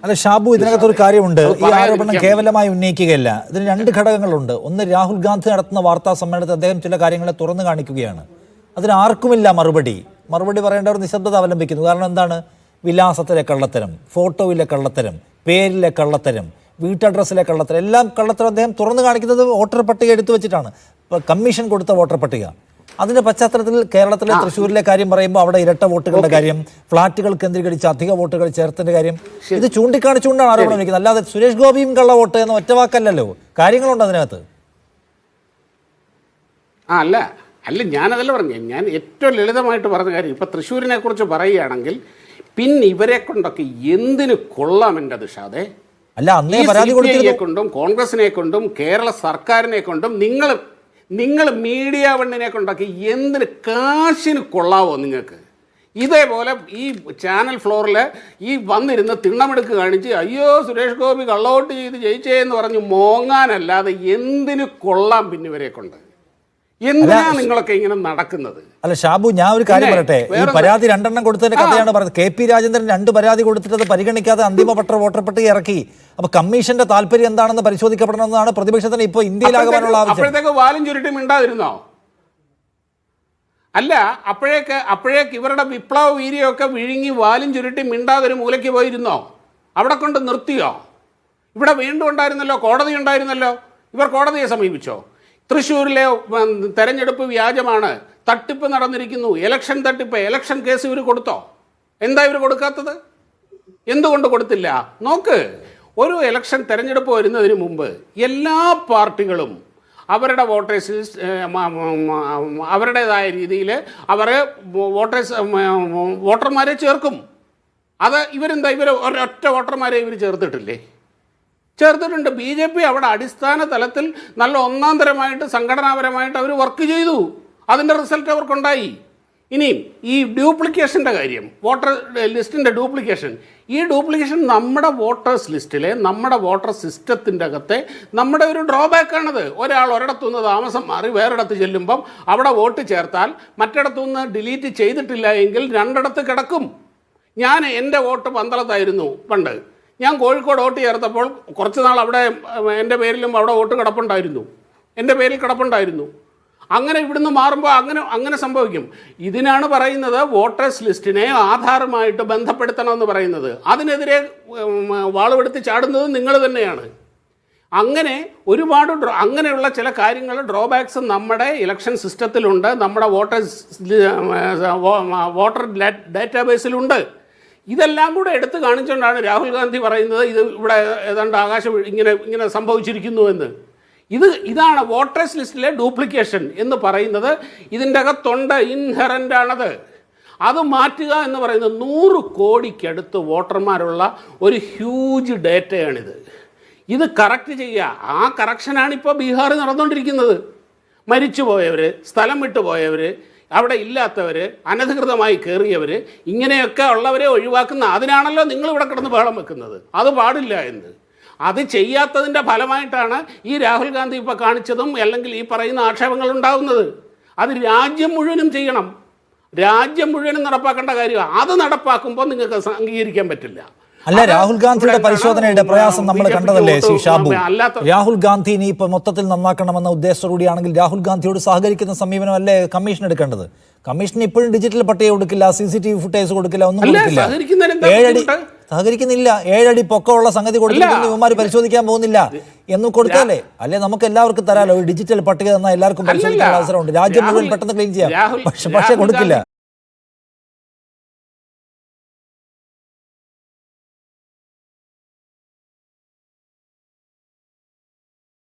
അല്ല ഷാബു, ഇതിനകത്തൊരു കാര്യമുണ്ട്. ഈ ആരോപണം കേവലമായി ഉന്നയിക്കുകയല്ല. ഇതിന് രണ്ട് ഘടകങ്ങളുണ്ട്. ഒന്ന്, രാഹുൽ ഗാന്ധി നടത്തുന്ന വാർത്താ സമ്മേളനത്തിൽ അദ്ദേഹം ചില കാര്യങ്ങളെ തുറന്നു കാണിക്കുകയാണ്. അതിന് ആർക്കുമില്ല മറുപടി പറയേണ്ടവർ നിശബ്ദത അവലംബിക്കുന്നു. കാരണം എന്താണ്? വിലാസത്തിലെ കള്ളത്തരം, ഫോട്ടോയിലെ കള്ളത്തരം, പേരിലെ കള്ളത്തരം, വീട്ടഡ്രസ്സിലെ കള്ളത്തരം, എല്ലാം കള്ളത്തരം അദ്ദേഹം തുറന്നു കാണിക്കുന്നത് വോട്ടർ പട്ടിക എടുത്തു വെച്ചിട്ടാണ്. കമ്മീഷൻ കൊടുത്ത വോട്ടർ പട്ടിക. അതിന്റെ പശ്ചാത്തലത്തിൽ കേരളത്തിലെ തൃശ്ശൂരിലെ കാര്യം പറയുമ്പോൾ അവിടെ ഇരട്ട വോട്ടുകളുടെ കാര്യം, ഫ്ളാറ്റുകൾ കേന്ദ്രീകരിച്ച് അധിക വോട്ടുകൾ ചേർത്തതിന്റെ കാര്യം, ഇത് ചൂണ്ടിക്കാണിച്ചുകൊണ്ടാണ് ആരോപണം വയ്ക്കുന്നത്. അല്ലാതെ സുരേഷ് ഗോപിയും കള്ള വോട്ട് എന്ന ഒറ്റ വാക്കല്ലല്ലോ, കാര്യങ്ങളുണ്ട് അതിനകത്ത്. അല്ല അല്ല ഞാനതല്ല പറഞ്ഞു. ഞാൻ ഏറ്റവും ലളിതമായിട്ട് പറഞ്ഞ കാര്യം, ഇപ്പം തൃശ്ശൂരിനെ കുറിച്ച് പറയുകയാണെങ്കിൽ പിന്നെ ഇവരെ കൊണ്ടൊക്കെ എന്തിനു കൊള്ളാം എൻ്റെ ദിഷാദെ. അല്ല, അന്നേ പരാതി കൊടുത്തിരുന്നു. കൊണ്ടും കോൺഗ്രസിനെ കൊണ്ടും കേരള സർക്കാരിനെ കൊണ്ടും നിങ്ങൾ മീഡിയ വണ്ണിനെ കൊണ്ടൊക്കെ എന്തിന് കാശിന് കൊള്ളാവോ നിങ്ങൾക്ക്? ഇതേപോലെ ഈ ചാനൽ ഫ്ലോറിൽ ഈ വന്നിരുന്ന് തിണ്ണമെടുക്ക് കാണിച്ച് അയ്യോ സുരേഷ് ഗോപി കള്ളവോട്ട് ചെയ്ത് ജയിച്ചേ എന്ന് പറഞ്ഞ് മോങ്ങാനല്ലാതെ എന്തിന് കൊള്ളാം പിന്നെ ഇവരെ കൊണ്ട്? എന്തിനാ നിങ്ങളൊക്കെ ഇങ്ങനെ നടക്കുന്നത്? അല്ല ഷാബു, ഞാൻ ഒരു കാര്യം പറയട്ടെ. ഈ പരാതി 2 കൊടുത്തതിന്റെ കഥയാണ് പറഞ്ഞത്. കെ പി രാജേന്ദ്രൻ 2 പരാതി കൊടുത്തിട്ട് അത് പരിഗണിക്കാതെ അന്തിമ വോട്ടർ പട്ടിക ഇറക്കി. അപ്പൊ കമ്മീഷന്റെ താല്പര്യം എന്താണെന്ന് പരിശോധിക്കപ്പെടണമെന്നാണ് പ്രതിപക്ഷത്തിന് ഇപ്പോൾ ഇന്ത്യയിലാകാനുള്ള ആവശ്യം. അപ്പോഴത്തേക്ക് വാലും ചുരുട്ടി മിണ്ടാതിരുന്നോ? അല്ല, അപ്പോഴേക്ക് ഇവരുടെ വിപ്ലവ വീര്യമൊക്കെ വിഴുങ്ങി വാലും ചുരുട്ടി മിണ്ടാതൊരു മൂലയ്ക്ക് പോയിരുന്നോ? അവിടെ കൊണ്ട് നിർത്തിയോ? ഇവിടെ വീണ്ടും ഉണ്ടായിരുന്നല്ലോ, കോടതി ഉണ്ടായിരുന്നല്ലോ. ഇവർ കോടതിയെ സമീപിച്ചോ? തൃശ്ശൂരിലെ തെരഞ്ഞെടുപ്പ് വ്യാജമാണ്, തട്ടിപ്പ് നടന്നിരിക്കുന്നു, ഇലക്ഷൻ തട്ടിപ്പ്, ഇലക്ഷൻ കേസ് ഇവർ കൊടുത്തോ? എന്താ ഇവർ കൊടുക്കാത്തത്? എന്തുകൊണ്ട് കൊടുത്തില്ല? നോക്ക്, ഒരു ഇലക്ഷൻ തെരഞ്ഞെടുപ്പ് വരുന്നതിന് മുമ്പ് എല്ലാ പാർട്ടികളും അവരുടെ വോട്ടേഴ്സ് അവരുടേതായ രീതിയിൽ അവർ വോട്ടർമാരെ ചേർക്കും. അത് ഇവർ ഒരൊറ്റ വോട്ടർമാരെ ഇവർ ചേർത്തിട്ടില്ലേ? ചേർത്തിട്ടുണ്ട്. BJP അവിടെ അടിസ്ഥാന തലത്തിൽ നല്ല ഒന്നാം തരമായിട്ട് സംഘടനാപരമായിട്ട് അവർ വർക്ക് ചെയ്തു. അതിൻ്റെ റിസൾട്ട് അവർക്കുണ്ടായി. ഇനിയും ഈ ഡ്യൂപ്ലിക്കേഷൻ്റെ കാര്യം, വോട്ടർ ലിസ്റ്റിൻ്റെ ഡ്യൂപ്ലിക്കേഷൻ, ഈ ഡ്യൂപ്ലിക്കേഷൻ നമ്മുടെ വോട്ടേഴ്സ് ലിസ്റ്റിലെ നമ്മുടെ വോട്ടർ സിസ്റ്റത്തിൻ്റെ അകത്തെ നമ്മുടെ ഒരു ഡ്രോബാക്കാണത്. ഒരാൾ ഒരിടത്തുനിന്ന് താമസം മാറി വേറൊരിടത്ത് ചെല്ലുമ്പം അവിടെ വോട്ട് ചേർത്താൽ മറ്റിടത്തുനിന്ന് ഡിലീറ്റ് ചെയ്തിട്ടില്ല എങ്കിൽ 2 കിടക്കും. ഞാൻ എൻ്റെ വോട്ട് പന്തളത്തായിരുന്നു പണ്ട്. ഞാൻ കോഴിക്കോട് വോട്ട് ചേർത്തപ്പോൾ കുറച്ച് നാൾ അവിടെ എൻ്റെ പേരിലും അവിടെ വോട്ട് കിടപ്പുണ്ടായിരുന്നു, എൻ്റെ പേരിൽ കിടപ്പുണ്ടായിരുന്നു. അങ്ങനെ ഇവിടുന്ന് മാറുമ്പോൾ അങ്ങനെ സംഭവിക്കും. ഇതിനാണ് പറയുന്നത് വോട്ടേഴ്സ് ലിസ്റ്റിനെ ആധാറുമായിട്ട് ബന്ധപ്പെടുത്തണമെന്ന് പറയുന്നത്. അതിനെതിരെ വാളുവെടുത്ത് ചാടുന്നത് നിങ്ങൾ തന്നെയാണ്. അങ്ങനെ ഒരുപാട് അങ്ങനെയുള്ള ചില കാര്യങ്ങൾ, ഡ്രോബാക്സ് നമ്മുടെ ഇലക്ഷൻ സിസ്റ്റത്തിലുണ്ട്, നമ്മുടെ വോട്ടർ ഡാറ്റാബേസിലുണ്ട്. ഇതെല്ലാം കൂടെ എടുത്തു കാണിച്ചുകൊണ്ടാണ് രാഹുൽ ഗാന്ധി പറയുന്നത് ഇത് ഇവിടെ ഏതാണ്ട് ആകാശം ഇങ്ങനെ സംഭവിച്ചിരിക്കുന്നു എന്ന്. ഇതാണ് വോട്ടേഴ്സ് ലിസ്റ്റിലെ ഡ്യൂപ്ലിക്കേഷൻ എന്ന് പറയുന്നത്. ഇതിൻ്റെ അകത്തുണ്ട്, ഇൻഹെറൻ്റ് ആണത്. അത് മാറ്റുക എന്ന് പറയുന്നത് 100 കോടിക്കടുത്ത് വോട്ടർമാരുള്ള ഒരു ഹ്യൂജ് ഡേറ്റയാണിത്. ഇത് കറക്റ്റ് ചെയ്യുക. ആ കറക്ഷനാണ് ഇപ്പോൾ ബീഹാറിൽ നടന്നുകൊണ്ടിരിക്കുന്നത്. മരിച്ചുപോയവർ, സ്ഥലം വിട്ടുപോയവർ, അവിടെ ഇല്ലാത്തവർ, അനധികൃതമായി കയറിയവർ, ഇങ്ങനെയൊക്കെ ഉള്ളവരെ ഒഴിവാക്കുന്ന, അതിനാണല്ലോ നിങ്ങളിവിടെ കിടന്ന് ബഹളം വെക്കുന്നത്. അത് പാടില്ല എന്ന്. അത് ചെയ്യാത്തതിൻ്റെ ഫലമായിട്ടാണ് ഈ രാഹുൽ ഗാന്ധി ഇപ്പോൾ കാണിച്ചതും അല്ലെങ്കിൽ ഈ പറയുന്ന ആക്ഷേപങ്ങൾ ഉണ്ടാകുന്നത്. അത് രാജ്യം മുഴുവനും ചെയ്യണം, രാജ്യം മുഴുവനും നടപ്പാക്കേണ്ട കാര്യമാണ്. അത് നടപ്പാക്കുമ്പോൾ നിങ്ങൾക്ക് അംഗീകരിക്കാൻ പറ്റില്ല. അല്ല, രാഹുൽ ഗാന്ധിയുടെ പരിശോധനയുടെ പ്രയാസം നമ്മൾ കണ്ടതല്ലേ ശ്രീ ഷാബു? രാഹുൽ ഗാന്ധി ഇനി ഇപ്പൊ മൊത്തത്തിൽ നന്നാക്കണമെന്ന ഉദ്ദേശത്തോടുകൂടിയാണെങ്കിൽ രാഹുൽ ഗാന്ധിയോട് സഹകരിക്കുന്ന സമീപനമല്ലേ കമ്മീഷൻ എടുക്കേണ്ടത്? കമ്മീഷൻ ഇപ്പോഴും ഡിജിറ്റൽ പട്ടിക കൊടുക്കില്ല, CCTV ഫുട്ടേജ് കൊടുക്കില്ല, ഒന്നും കൊടുക്കില്ല. സഹകരിക്കുന്നില്ല. 7 അടി പൊക്കമുള്ള സംഗതി കൊടുത്തിരിക്കുന്നു, ഇവന്മാര് പരിശോധിക്കാൻ പോകുന്നില്ല എന്ന് കൊടുത്താലേ അല്ലെ നമുക്ക് എല്ലാവർക്കും തരാലോ. ഡിജിറ്റൽ പട്ടിക തന്നാൽ എല്ലാവർക്കും പരിശോധിക്കാൻ അവസരമുണ്ട്, രാജ്യം മുഴുവൻ പെട്ടെന്ന് ക്ലീൻ ചെയ്യാം. പക്ഷെ കൊടുക്കില്ല.